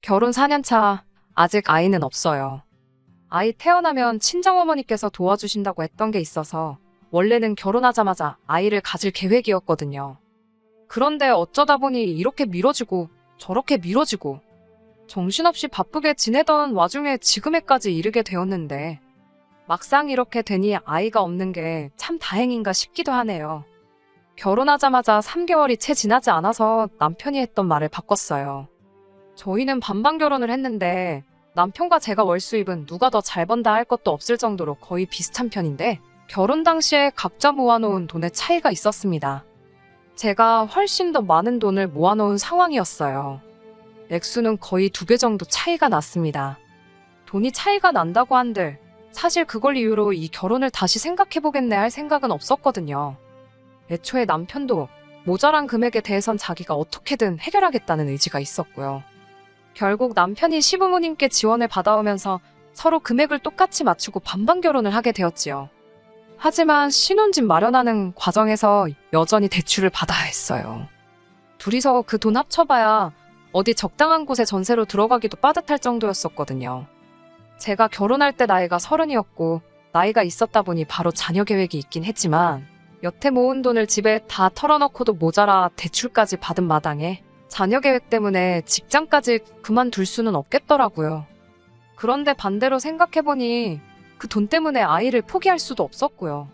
결혼 4년 차, 아직 아이는 없어요. 아이 태어나면 친정어머니께서 도와주신다고 했던 게 있어서 원래는 결혼하자마자 아이를 가질 계획이었거든요. 그런데 어쩌다 보니 이렇게 미뤄지고 저렇게 미뤄지고 정신없이 바쁘게 지내던 와중에 지금에까지 이르게 되었는데 막상 이렇게 되니 아이가 없는 게 참 다행인가 싶기도 하네요. 결혼하자마자 3개월이 채 지나지 않아서 남편이 했던 말을 바꿨어요. 저희는 반반 결혼을 했는데 남편과 제가 월 수입은 누가 더 잘 번다 할 것도 없을 정도로 거의 비슷한 편인데 결혼 당시에 각자 모아놓은 돈의 차이가 있었습니다. 제가 훨씬 더 많은 돈을 모아놓은 상황이었어요. 액수는 거의 2배 정도 차이가 났습니다. 돈이 차이가 난다고 한들 사실 그걸 이유로 이 결혼을 다시 생각해보겠네 할 생각은 없었거든요. 애초에 남편도 모자란 금액에 대해선 자기가 어떻게든 해결하겠다는 의지가 있었고요. 결국 남편이 시부모님께 지원을 받아오면서 서로 금액을 똑같이 맞추고 반반 결혼을 하게 되었지요. 하지만 신혼집 마련하는 과정에서 여전히 대출을 받아야 했어요. 둘이서 그 돈 합쳐봐야 어디 적당한 곳에 전세로 들어가기도 빠듯할 정도였었거든요. 제가 결혼할 때 나이가 30이었고 나이가 있었다 보니 바로 자녀 계획이 있긴 했지만 여태 모은 돈을 집에 다 털어넣고도 모자라 대출까지 받은 마당에 자녀 계획 때문에 직장까지 그만둘 수는 없겠더라고요. 그런데 반대로 생각해보니 그 돈 때문에 아이를 포기할 수도 없었고요.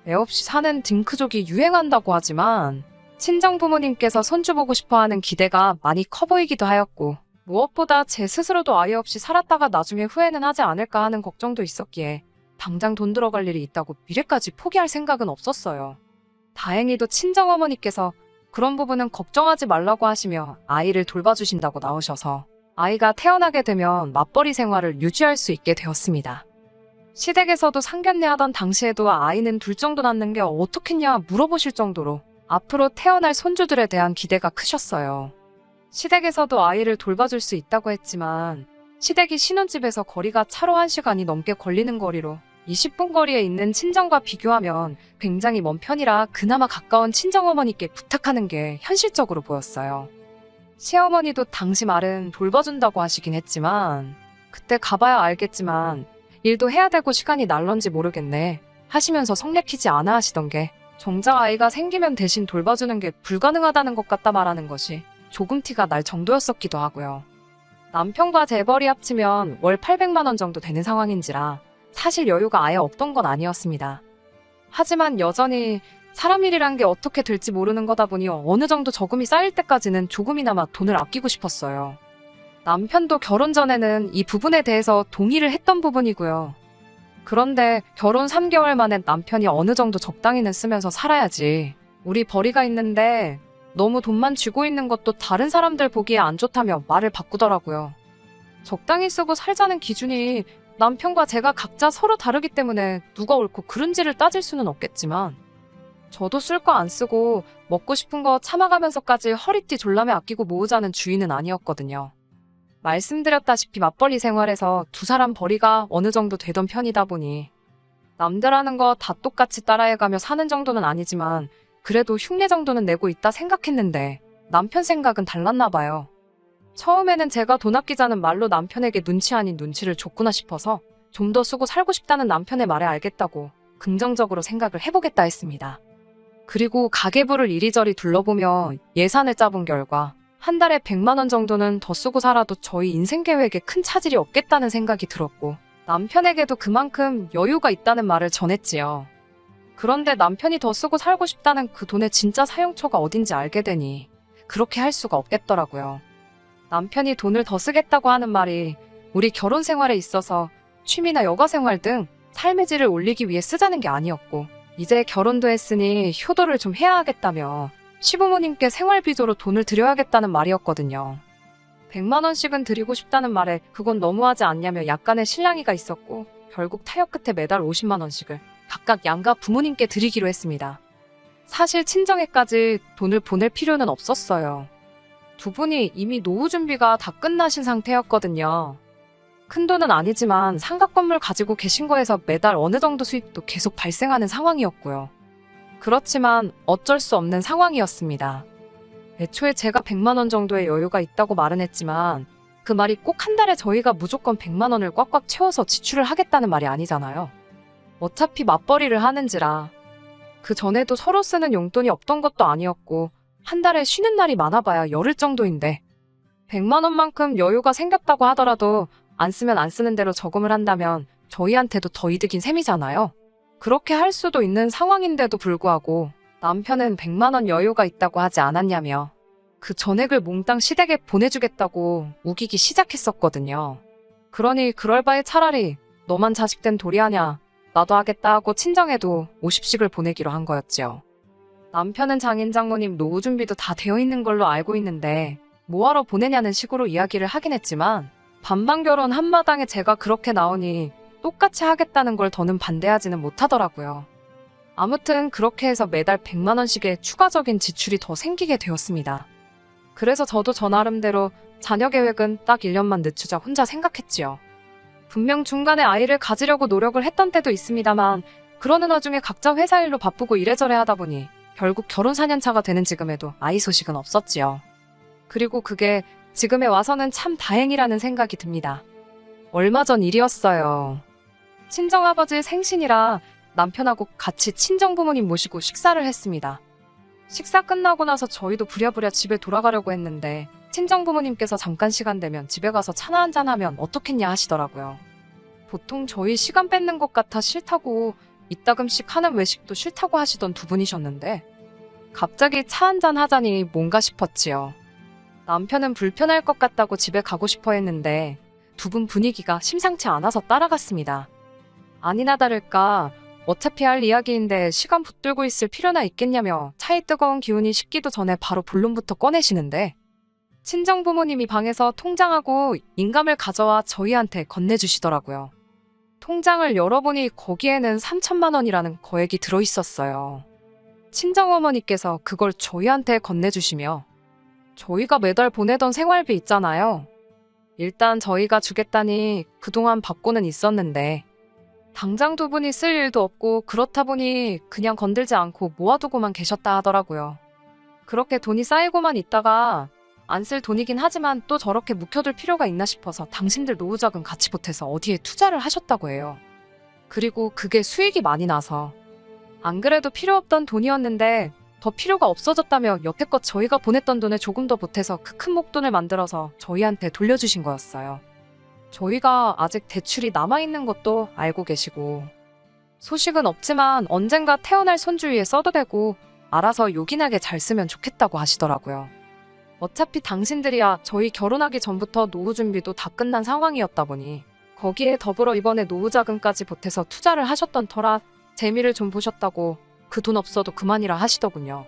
애 없이 사는 딩크족이 유행한다고 하지만 친정 부모님께서 손주 보고 싶어하는 기대가 많이 커 보이기도 하였고 무엇보다 제 스스로도 아이 없이 살았다가 나중에 후회는 하지 않을까 하는 걱정도 있었기에 당장 돈 들어갈 일이 있다고 미래까지 포기할 생각은 없었어요. 다행히도 친정어머니께서 그런 부분은 걱정하지 말라고 하시며 아이를 돌봐주신다고 나오셔서 아이가 태어나게 되면 맞벌이 생활을 유지할 수 있게 되었습니다. 시댁에서도 상견례 하던 당시에도 아이는 둘 정도 낳는 게 어떻겠냐 물어보실 정도로 앞으로 태어날 손주들에 대한 기대가 크셨어요. 시댁에서도 아이를 돌봐줄 수 있다고 했지만 시댁이 신혼집에서 거리가 차로 1시간이 넘게 걸리는 거리로 20분 거리에 있는 친정과 비교하면 굉장히 먼 편이라 그나마 가까운 친정어머니께 부탁하는 게 현실적으로 보였어요. 시어머니도 당시 말은 돌봐준다고 하시긴 했지만 그때 가봐야 알겠지만 일도 해야 되고 시간이 날런지 모르겠네 하시면서 성 내키지 않아 하시던 게 정작 아이가 생기면 대신 돌봐주는 게 불가능하다는 것 같다 말하는 것이 조금 티가 날 정도였었기도 하고요. 남편과 재벌이 합치면 월 800만 원 정도 되는 상황인지라 사실 여유가 아예 없던 건 아니었습니다. 하지만 여전히 사람 일이란 게 어떻게 될지 모르는 거다 보니 어느 정도 저금이 쌓일 때까지는 조금이나마 돈을 아끼고 싶었어요. 남편도 결혼 전에는 이 부분에 대해서 동의를 했던 부분이고요. 그런데 결혼 3개월 만에 남편이 어느 정도 적당히는 쓰면서 살아야지. 우리 벌이가 있는데 너무 돈만 쥐고 있는 것도 다른 사람들 보기에 안 좋다며 말을 바꾸더라고요. 적당히 쓰고 살자는 기준이 남편과 제가 각자 서로 다르기 때문에 누가 옳고 그른지를 따질 수는 없겠지만 저도 쓸 거 안 쓰고 먹고 싶은 거 참아가면서까지 허리띠 졸라매 아끼고 모으자는 주의는 아니었거든요. 말씀드렸다시피 맞벌이 생활에서 두 사람 벌이가 어느 정도 되던 편이다 보니 남들 하는 거 다 똑같이 따라해가며 사는 정도는 아니지만 그래도 흉내 정도는 내고 있다 생각했는데 남편 생각은 달랐나 봐요. 처음에는 제가 돈 아끼자는 말로 남편에게 눈치 아닌 눈치를 줬구나 싶어서 좀 더 쓰고 살고 싶다는 남편의 말에 알겠다고 긍정적으로 생각을 해보겠다 했습니다. 그리고 가계부를 이리저리 둘러보며 예산을 짜본 결과 한 달에 100만 원 정도는 더 쓰고 살아도 저희 인생 계획에 큰 차질이 없겠다는 생각이 들었고 남편에게도 그만큼 여유가 있다는 말을 전했지요. 그런데 남편이 더 쓰고 살고 싶다는 그 돈의 진짜 사용처가 어딘지 알게 되니 그렇게 할 수가 없겠더라고요. 남편이 돈을 더 쓰겠다고 하는 말이 우리 결혼 생활에 있어서 취미나 여가 생활 등 삶의 질을 올리기 위해 쓰자는 게 아니었고 이제 결혼도 했으니 효도를 좀 해야 하겠다며 시부모님께 생활비조로 돈을 드려야겠다는 말이었거든요. 100만 원씩은 드리고 싶다는 말에 그건 너무하지 않냐며 약간의 실랑이가 있었고 결국 타협 끝에 매달 50만 원씩을 각각 양가 부모님께 드리기로 했습니다. 사실 친정에까지 돈을 보낼 필요는 없었어요. 두 분이 이미 노후 준비가 다 끝나신 상태였거든요. 큰 돈은 아니지만 상가 건물 가지고 계신 거에서 매달 어느 정도 수입도 계속 발생하는 상황이었고요. 그렇지만 어쩔 수 없는 상황이었습니다. 애초에 제가 100만 원 정도의 여유가 있다고 말은 했지만 그 말이 꼭 한 달에 저희가 무조건 100만 원을 꽉꽉 채워서 지출을 하겠다는 말이 아니잖아요. 어차피 맞벌이를 하는지라. 그 전에도 서로 쓰는 용돈이 없던 것도 아니었고 한 달에 쉬는 날이 많아봐야 열흘 정도인데 100만 원만큼 여유가 생겼다고 하더라도 안 쓰면 안 쓰는 대로 저금을 한다면 저희한테도 더 이득인 셈이잖아요. 그렇게 할 수도 있는 상황인데도 불구하고 남편은 100만 원 여유가 있다고 하지 않았냐며 그 전액을 몽땅 시댁에 보내주겠다고 우기기 시작했었거든요. 그러니 그럴 바에 차라리 너만 자식된 도리하냐 나도 하겠다 하고 친정에도 50씩을 보내기로 한 거였지요. 남편은 장인 장모님 노후 준비도 다 되어 있는 걸로 알고 있는데 뭐하러 보내냐는 식으로 이야기를 하긴 했지만 반반 결혼 한마당에 제가 그렇게 나오니 똑같이 하겠다는 걸 더는 반대하지는 못하더라고요. 아무튼 그렇게 해서 매달 100만 원씩의 추가적인 지출이 더 생기게 되었습니다. 그래서 저도 저 나름대로 자녀 계획은 딱 1년만 늦추자 혼자 생각했지요. 분명 중간에 아이를 가지려고 노력을 했던 때도 있습니다만 그러는 와중에 각자 회사 일로 바쁘고 이래저래 하다 보니 결국 결혼 4년차가 되는 지금에도 아이 소식은 없었지요. 그리고 그게 지금에 와서는 참 다행이라는 생각이 듭니다. 얼마 전 일이었어요. 친정아버지 생신이라 남편하고 같이 친정부모님 모시고 식사를 했습니다. 식사 끝나고 나서 저희도 부랴부랴 집에 돌아가려고 했는데 친정부모님께서 잠깐 시간 되면 집에 가서 차나 한잔 하면 어떻겠냐 하시더라고요. 보통 저희 시간 뺏는 것 같아 싫다고 이따금씩 하는 외식도 싫다고 하시던 두 분이셨는데 갑자기 차 한잔 하자니 뭔가 싶었지요. 남편은 불편할 것 같다고 집에 가고 싶어 했는데 두 분 분위기가 심상치 않아서 따라갔습니다. 아니나 다를까 어차피 할 이야기인데 시간 붙들고 있을 필요나 있겠냐며 차의 뜨거운 기운이 식기도 전에 바로 본론부터 꺼내시는데 친정부모님이 방에서 통장하고 인감을 가져와 저희한테 건네주시더라고요. 통장을 열어보니 거기에는 3천만 원이라는 거액이 들어있었어요. 친정어머니께서 그걸 저희한테 건네주시며 저희가 매달 보내던 생활비 있잖아요. 일단 저희가 주겠다니 그동안 받고는 있었는데 당장 두 분이 쓸 일도 없고 그렇다 보니 그냥 건들지 않고 모아두고만 계셨다 하더라고요. 그렇게 돈이 쌓이고만 있다가 안 쓸 돈이긴 하지만 또 저렇게 묵혀둘 필요가 있나 싶어서 당신들 노후자금 같이 보태서 어디에 투자를 하셨다고 해요. 그리고 그게 수익이 많이 나서 안 그래도 필요 없던 돈이었는데 더 필요가 없어졌다며 여태껏 저희가 보냈던 돈을 조금 더 보태서 그 큰 목돈을 만들어서 저희한테 돌려주신 거였어요. 저희가 아직 대출이 남아있는 것도 알고 계시고 소식은 없지만 언젠가 태어날 손주 위에 써도 되고 알아서 요긴하게 잘 쓰면 좋겠다고 하시더라고요. 어차피 당신들이야 저희 결혼하기 전부터 노후 준비도 다 끝난 상황이었다 보니 거기에 더불어 이번에 노후자금까지 보태서 투자를 하셨던 터라 재미를 좀 보셨다고 그 돈 없어도 그만이라 하시더군요.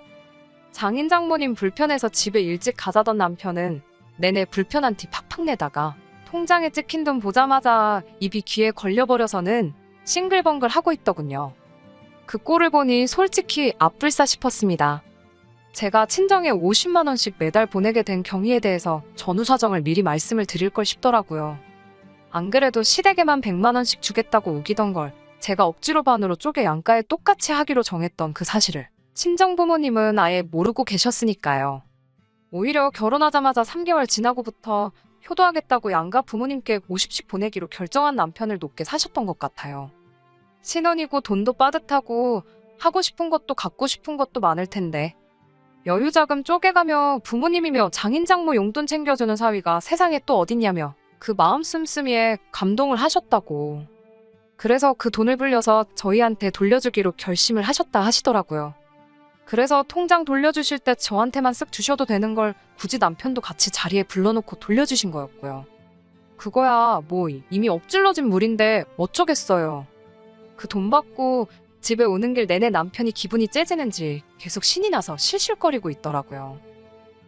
장인 장모님 불편해서 집에 일찍 가자던 남편은 내내 불편한 티 팍팍 내다가 통장에 찍힌 돈 보자마자 입이 귀에 걸려버려서는 싱글벙글 하고 있더군요. 그 꼴을 보니 솔직히 앞불싸 싶었습니다. 제가 친정에 50만 원씩 매달 보내게 된 경위에 대해서 전후 사정을 미리 말씀을 드릴 걸 싶더라고요. 안 그래도 시댁에만 100만 원씩 주겠다고 우기던 걸 제가 억지로 반으로 쪼개 양가에 똑같이 하기로 정했던 그 사실을 친정부모님은 아예 모르고 계셨으니까요. 오히려 결혼하자마자 3개월 지나고부터 효도하겠다고 양가 부모님께 50씩 보내기로 결정한 남편을 높게 사셨던 것 같아요. 신혼이고 돈도 빠듯하고 하고 싶은 것도 갖고 싶은 것도 많을 텐데 여유자금 쪼개가며 부모님이며 장인장모 용돈 챙겨주는 사위가 세상에 또 어딨냐며 그 마음 씀씀이에 감동을 하셨다고. 그래서 그 돈을 불려서 저희한테 돌려주기로 결심을 하셨다 하시더라고요. 그래서 통장 돌려주실 때 저한테만 쓱 주셔도 되는 걸 굳이 남편도 같이 자리에 불러놓고 돌려주신 거였고요. 그거야 뭐 이미 엎질러진 물인데 어쩌겠어요. 그 돈 받고 집에 오는 길 내내 남편이 기분이 째지는지 계속 신이 나서 실실거리고 있더라고요.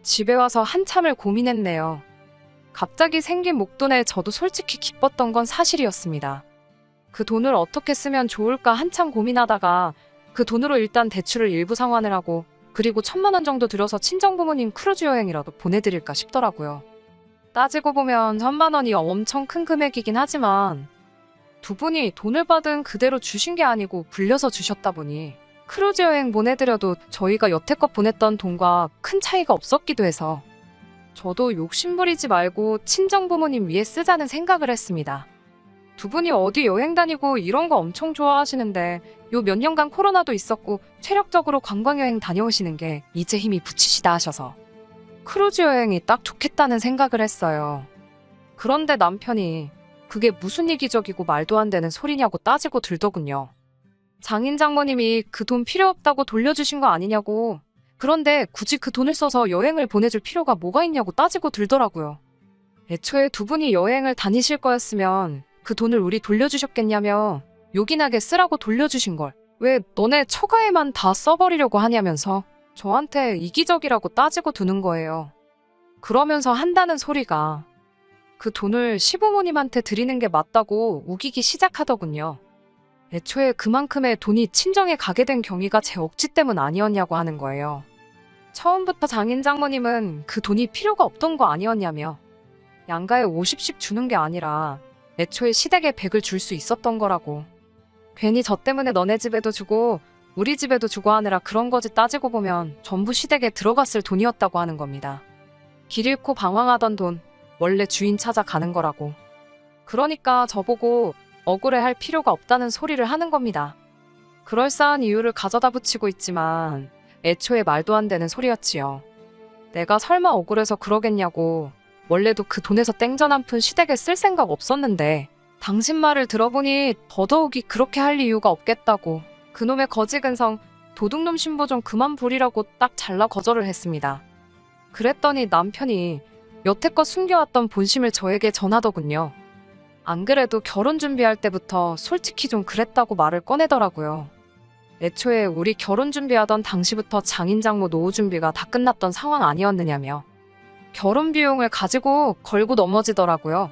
집에 와서 한참을 고민했네요. 갑자기 생긴 목돈에 저도 솔직히 기뻤던 건 사실이었습니다. 그 돈을 어떻게 쓰면 좋을까 한참 고민하다가 그 돈으로 일단 대출을 일부 상환을 하고 그리고 1,000만 원 정도 들여서 친정부모님 크루즈 여행이라도 보내드릴까 싶더라고요. 따지고 보면 1,000만 원이 엄청 큰 금액이긴 하지만 두 분이 돈을 받은 그대로 주신 게 아니고 불려서 주셨다 보니 크루즈 여행 보내드려도 저희가 여태껏 보냈던 돈과 큰 차이가 없었기도 해서 저도 욕심부리지 말고 친정부모님 위해 쓰자는 생각을 했습니다. 두 분이 어디 여행 다니고 이런 거 엄청 좋아하시는데 요 몇 년간 코로나도 있었고 체력적으로 관광여행 다녀오시는 게 이제 힘이 붙이시다 하셔서 크루즈 여행이 딱 좋겠다는 생각을 했어요. 그런데 남편이 그게 무슨 이기적이고 말도 안 되는 소리냐고 따지고 들더군요. 장인 장모님이 그 돈 필요 없다고 돌려주신 거 아니냐고. 그런데 굳이 그 돈을 써서 여행을 보내줄 필요가 뭐가 있냐고 따지고 들더라고요. 애초에 두 분이 여행을 다니실 거였으면 그 돈을 우리 돌려주셨겠냐며 요긴하게 쓰라고 돌려주신 걸 왜 너네 처가에만 다 써버리려고 하냐면서 저한테 이기적이라고 따지고 드는 거예요. 그러면서 한다는 소리가 그 돈을 시부모님한테 드리는 게 맞다고 우기기 시작하더군요. 애초에 그만큼의 돈이 친정에 가게 된 경위가 제 억지 때문 아니었냐고 하는 거예요. 처음부터 장인 장모님은 그 돈이 필요가 없던 거 아니었냐며 양가에 50씩 주는 게 아니라 애초에 시댁에 100을 줄 수 있었던 거라고. 괜히 저 때문에 너네 집에도 주고 우리 집에도 주고 하느라 그런 거지 따지고 보면 전부 시댁에 들어갔을 돈이었다고 하는 겁니다. 길 잃고 방황하던 돈, 원래 주인 찾아가는 거라고. 그러니까 저보고 억울해할 필요가 없다는 소리를 하는 겁니다. 그럴싸한 이유를 가져다 붙이고 있지만 애초에 말도 안 되는 소리였지요. 내가 설마 억울해서 그러겠냐고. 원래도 그 돈에서 땡전 한 푼 시댁에 쓸 생각 없었는데 당신 말을 들어보니 더더욱이 그렇게 할 이유가 없겠다고. 그놈의 거지근성 도둑놈 신부 좀 그만 부리라고 딱 잘라 거절을 했습니다. 그랬더니 남편이 여태껏 숨겨왔던 본심을 저에게 전하더군요. 안 그래도 결혼 준비할 때부터 솔직히 좀 그랬다고 말을 꺼내더라고요. 애초에 우리 결혼 준비하던 당시부터 장인장모 노후 준비가 다 끝났던 상황 아니었느냐며 결혼 비용을 가지고 걸고 넘어지더라고요.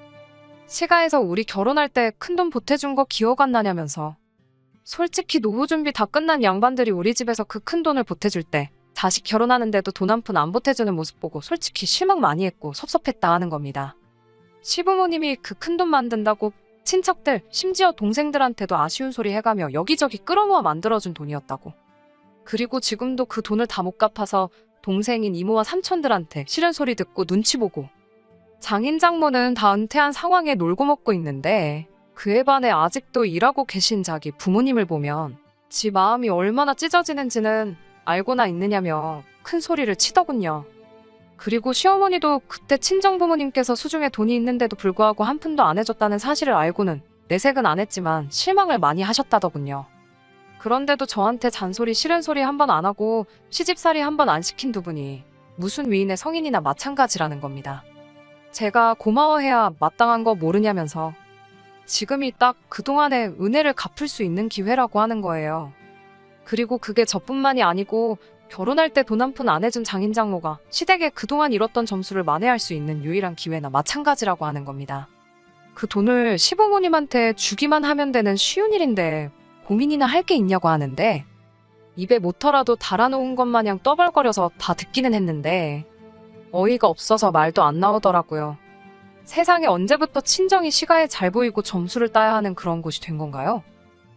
시가에서 우리 결혼할 때 큰돈 보태준 거 기억 안 나냐면서 솔직히 노후 준비 다 끝난 양반들이 우리 집에서 그 큰돈을 보태줄 때 자식 결혼하는데도 돈 한 푼 안 보태주는 모습 보고 솔직히 실망 많이 했고 섭섭했다 하는 겁니다. 시부모님이 그 큰돈 만든다고 친척들, 심지어 동생들한테도 아쉬운 소리 해가며 여기저기 끌어모아 만들어준 돈이었다고. 그리고 지금도 그 돈을 다 못 갚아서 동생인 이모와 삼촌들한테 싫은 소리 듣고 눈치 보고 장인 장모는 다 은퇴한 상황에 놀고 먹고 있는데 그에 반해 아직도 일하고 계신 자기 부모님을 보면 지 마음이 얼마나 찢어지는지는 알고나 있느냐며 큰 소리를 치더군요. 그리고 시어머니도 그때 친정부모님께서 수중에 돈이 있는데도 불구하고 한 푼도 안 해줬다는 사실을 알고는 내색은 안 했지만 실망을 많이 하셨다더군요. 그런데도 저한테 잔소리 싫은 소리 한 번 안 하고 시집살이 한 번 안 시킨 두 분이 무슨 위인의 성인이나 마찬가지라는 겁니다. 제가 고마워해야 마땅한 거 모르냐면서 지금이 딱 그동안의 은혜를 갚을 수 있는 기회라고 하는 거예요. 그리고 그게 저뿐만이 아니고 결혼할 때 돈 한 푼 안 해준 장인장모가 시댁에 그동안 잃었던 점수를 만회할 수 있는 유일한 기회나 마찬가지라고 하는 겁니다. 그 돈을 시부모님한테 주기만 하면 되는 쉬운 일인데 고민이나 할 게 있냐고 하는데 입에 모터라도 달아놓은 것 마냥 떠벌거려서 다 듣기는 했는데 어이가 없어서 말도 안 나오더라고요. 세상에 언제부터 친정이 시가에 잘 보이고 점수를 따야 하는 그런 곳이 된 건가요?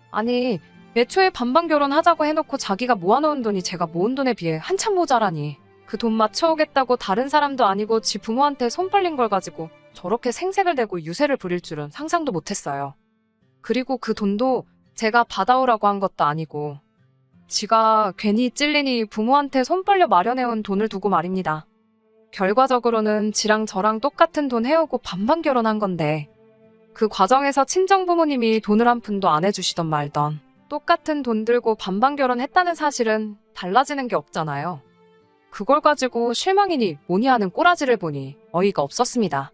아니 애초에 반반 결혼하자고 해놓고 자기가 모아놓은 돈이 제가 모은 돈에 비해 한참 모자라니 그 돈 맞춰오겠다고 다른 사람도 아니고 지 부모한테 손 벌린 걸 가지고 저렇게 생색을 내고 유세를 부릴 줄은 상상도 못했어요. 그리고 그 돈도 제가 받아오라고 한 것도 아니고 지가 괜히 찔리니 부모한테 손 벌려 마련해온 돈을 두고 말입니다. 결과적으로는 지랑 저랑 똑같은 돈 해오고 반반 결혼한 건데 그 과정에서 친정부모님이 돈을 한 푼도 안 해주시던 말던 똑같은 돈 들고 반반 결혼했다는 사실은 달라지는 게 없잖아요. 그걸 가지고 실망이니 뭐니 하는 꼬라지를 보니 어이가 없었습니다.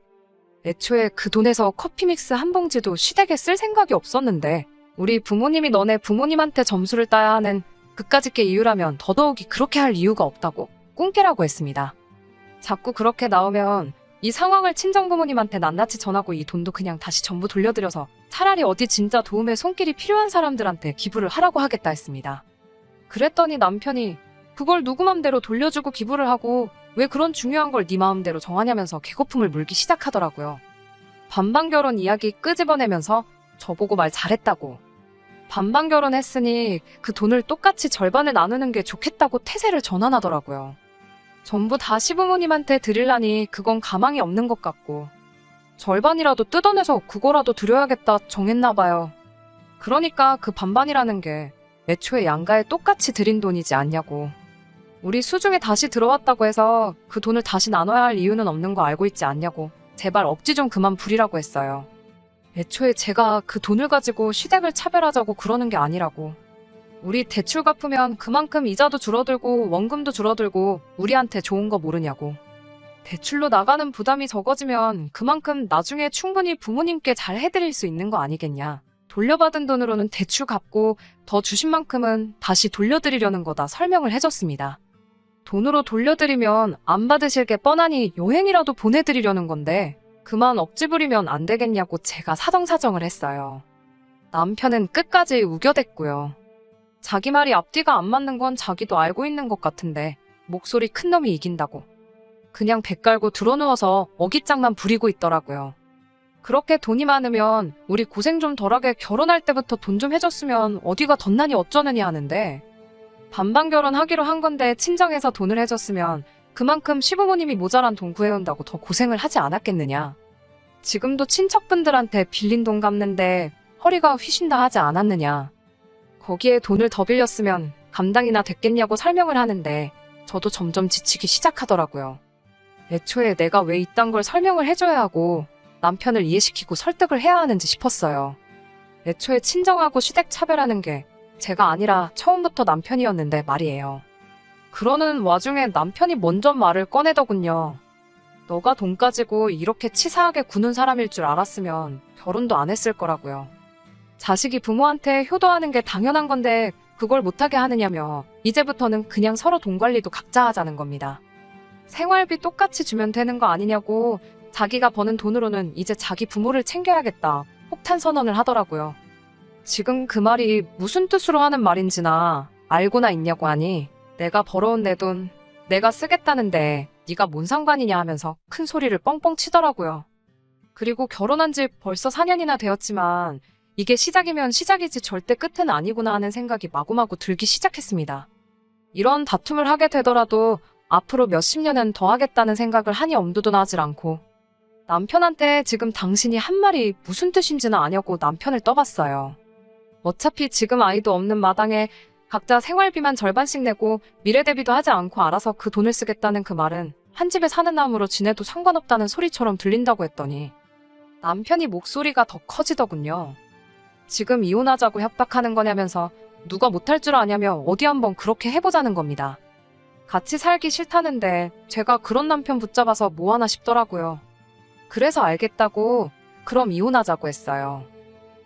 애초에 그 돈에서 커피 믹스 한 봉지도 시댁에 쓸 생각이 없었는데 우리 부모님이 너네 부모님한테 점수를 따야 하는 그까짓 게 이유라면 더더욱이 그렇게 할 이유가 없다고 꿍깨라고 했습니다. 자꾸 그렇게 나오면 이 상황을 친정부모님한테 낱낱이 전하고 이 돈도 그냥 다시 전부 돌려드려서 차라리 어디 진짜 도움의 손길이 필요한 사람들한테 기부를 하라고 하겠다 했습니다. 그랬더니 남편이 그걸 누구 맘대로 돌려주고 기부를 하고 왜 그런 중요한 걸 네 마음대로 정하냐면서 개거품을 물기 시작하더라고요. 반반 결혼 이야기 끄집어내면서 저보고 말 잘했다고. 반반 결혼했으니 그 돈을 똑같이 절반을 나누는 게 좋겠다고 태세를 전환하더라고요. 전부 다 시부모님한테 드리려니 그건 가망이 없는 것 같고 절반이라도 뜯어내서 그거라도 드려야겠다 정했나 봐요. 그러니까 그 반반이라는 게 애초에 양가에 똑같이 드린 돈이지 않냐고. 우리 수중에 다시 들어왔다고 해서 그 돈을 다시 나눠야 할 이유는 없는 거 알고 있지 않냐고. 제발 억지 좀 그만 부리라고 했어요. 애초에 제가 그 돈을 가지고 시댁을 차별하자고 그러는 게 아니라고. 우리 대출 갚으면 그만큼 이자도 줄어들고 원금도 줄어들고 우리한테 좋은 거 모르냐고. 대출로 나가는 부담이 적어지면 그만큼 나중에 충분히 부모님께 잘 해드릴 수 있는 거 아니겠냐. 돌려받은 돈으로는 대출 갚고 더 주신 만큼은 다시 돌려드리려는 거다 설명을 해줬습니다. 돈으로 돌려드리면 안 받으실 게 뻔하니 여행이라도 보내드리려는 건데 그만 억지 부리면 안 되겠냐고 제가 사정사정을 했어요. 남편은 끝까지 우겨댔고요. 자기 말이 앞뒤가 안 맞는 건 자기도 알고 있는 것 같은데 목소리 큰 놈이 이긴다고. 그냥 배 깔고 드러누워서 어깃장만 부리고 있더라고요. 그렇게 돈이 많으면 우리 고생 좀 덜하게 결혼할 때부터 돈 좀 해줬으면 어디가 덧나니 어쩌느니 하는데 반반 결혼하기로 한 건데 친정에서 돈을 해줬으면 그만큼 시부모님이 모자란 돈 구해온다고 더 고생을 하지 않았겠느냐. 지금도 친척분들한테 빌린 돈 갚는데 허리가 휘신다 하지 않았느냐. 거기에 돈을 더 빌렸으면 감당이나 됐겠냐고 설명을 하는데 저도 점점 지치기 시작하더라고요. 애초에 내가 왜 이딴 걸 설명을 해줘야 하고 남편을 이해시키고 설득을 해야 하는지 싶었어요. 애초에 친정하고 시댁 차별하는 게 제가 아니라 처음부터 남편이었는데 말이에요. 그러는 와중에 남편이 먼저 말을 꺼내더군요. 너가 돈 가지고 이렇게 치사하게 구는 사람일 줄 알았으면 결혼도 안 했을 거라고요. 자식이 부모한테 효도하는 게 당연한 건데 그걸 못하게 하느냐며 이제부터는 그냥 서로 돈 관리도 각자 하자는 겁니다. 생활비 똑같이 주면 되는 거 아니냐고. 자기가 버는 돈으로는 이제 자기 부모를 챙겨야겠다 폭탄 선언을 하더라고요. 지금 그 말이 무슨 뜻으로 하는 말인지나 알고나 있냐고 하니 내가 벌어온 내 돈 내가 쓰겠다는데 네가 뭔 상관이냐 하면서 큰 소리를 뻥뻥 치더라고요. 그리고 결혼한 지 벌써 4년이나 되었지만 이게 시작이면 시작이지 절대 끝은 아니구나 하는 생각이 마구마구 들기 시작했습니다. 이런 다툼을 하게 되더라도 앞으로 몇십 년은 더 하겠다는 생각을 하니 엄두도 나질 않고 남편한테 지금 당신이 한 말이 무슨 뜻인지는 아냐고 남편을 떠봤어요. 어차피 지금 아이도 없는 마당에 각자 생활비만 절반씩 내고 미래 대비도 하지 않고 알아서 그 돈을 쓰겠다는 그 말은 한 집에 사는 남으로 지내도 상관없다는 소리처럼 들린다고 했더니 남편이 목소리가 더 커지더군요. 지금 이혼하자고 협박하는 거냐면서 누가 못할 줄 아냐며 어디 한번 그렇게 해보자는 겁니다. 같이 살기 싫다는데 제가 그런 남편 붙잡아서 뭐하나 싶더라고요. 그래서 알겠다고 그럼 이혼하자고 했어요.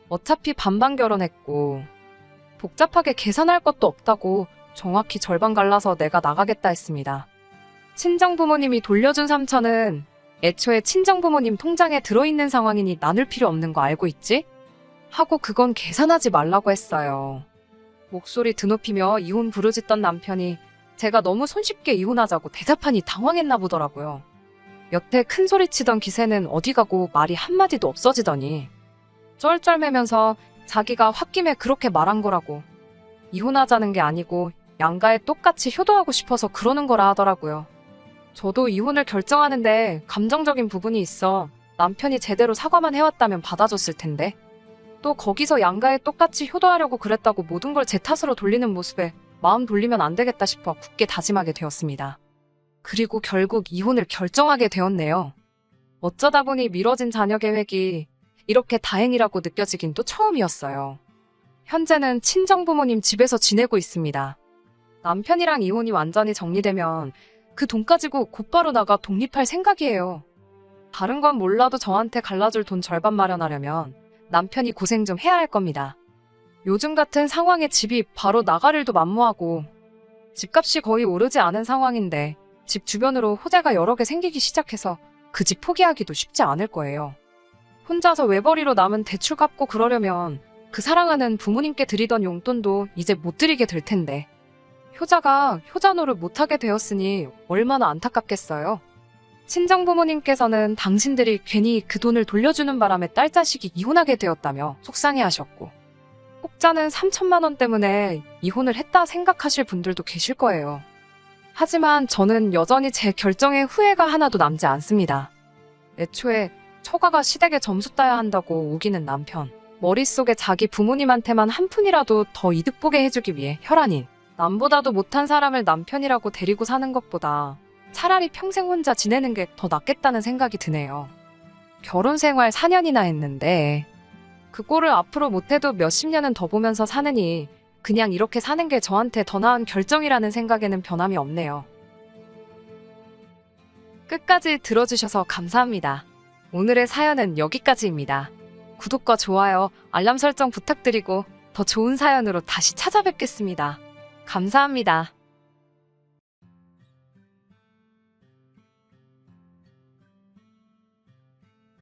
어차피 반반 결혼했고 복잡하게 계산할 것도 없다고 정확히 절반 갈라서 내가 나가겠다 했습니다. 친정부모님이 돌려준 3천은 애초에 친정부모님 통장에 들어있는 상황이니 나눌 필요 없는 거 알고 있지? 하고 그건 계산하지 말라고 했어요. 목소리 드높이며 이혼 부르짖던 남편이 제가 너무 손쉽게 이혼하자고 대답하니 당황했나 보더라고요. 여태 큰 소리치던 기세는 어디 가고 말이 한마디도 없어지더니 쩔쩔매면서 자기가 홧김에 그렇게 말한 거라고. 이혼하자는 게 아니고 양가에 똑같이 효도하고 싶어서 그러는 거라 하더라고요. 저도 이혼을 결정하는데 감정적인 부분이 있어 남편이 제대로 사과만 해왔다면 받아줬을 텐데 또 거기서 양가에 똑같이 효도하려고 그랬다고 모든 걸 제 탓으로 돌리는 모습에 마음 돌리면 안 되겠다 싶어 굳게 다짐하게 되었습니다. 그리고 결국 이혼을 결정하게 되었네요. 어쩌다 보니 미뤄진 자녀 계획이 이렇게 다행이라고 느껴지긴 또 처음이었어요. 현재는 친정부모님 집에서 지내고 있습니다. 남편이랑 이혼이 완전히 정리되면 그 돈 가지고 곧바로 나가 독립할 생각이에요. 다른 건 몰라도 저한테 갈라줄 돈 절반 마련하려면 남편이 고생 좀 해야 할 겁니다. 요즘 같은 상황에 집이 바로 나갈 일도 만무하고 집값이 거의 오르지 않은 상황인데 집 주변으로 호재가 여러 개 생기기 시작해서 그 집 포기하기도 쉽지 않을 거예요. 혼자서 외벌이로 남은 대출 갚고 그러려면 그 사랑하는 부모님께 드리던 용돈도 이제 못 드리게 될 텐데 효자가 효자 노릇 못하게 되었으니 얼마나 안타깝겠어요. 친정부모님께서는 당신들이 괜히 그 돈을 돌려주는 바람에 딸 자식이 이혼하게 되었다며 속상해하셨고 혹자는 3천만 원 때문에 이혼을 했다 생각하실 분들도 계실 거예요. 하지만 저는 여전히 제 결정에 후회가 하나도 남지 않습니다. 애초에 처가가 시댁에 점수 따야 한다고 우기는 남편. 머릿속에 자기 부모님한테만 한 푼이라도 더 이득 보게 해주기 위해 혈안인 남보다도 못한 사람을 남편이라고 데리고 사는 것보다 차라리 평생 혼자 지내는 게 더 낫겠다는 생각이 드네요. 결혼 생활 4년이나 했는데 그 꼴을 앞으로 못해도 몇십 년은 더 보면서 사느니 그냥 이렇게 사는 게 저한테 더 나은 결정이라는 생각에는 변함이 없네요. 끝까지 들어주셔서 감사합니다. 오늘의 사연은 여기까지입니다. 구독과 좋아요, 알람 설정 부탁드리고 더 좋은 사연으로 다시 찾아뵙겠습니다. 감사합니다.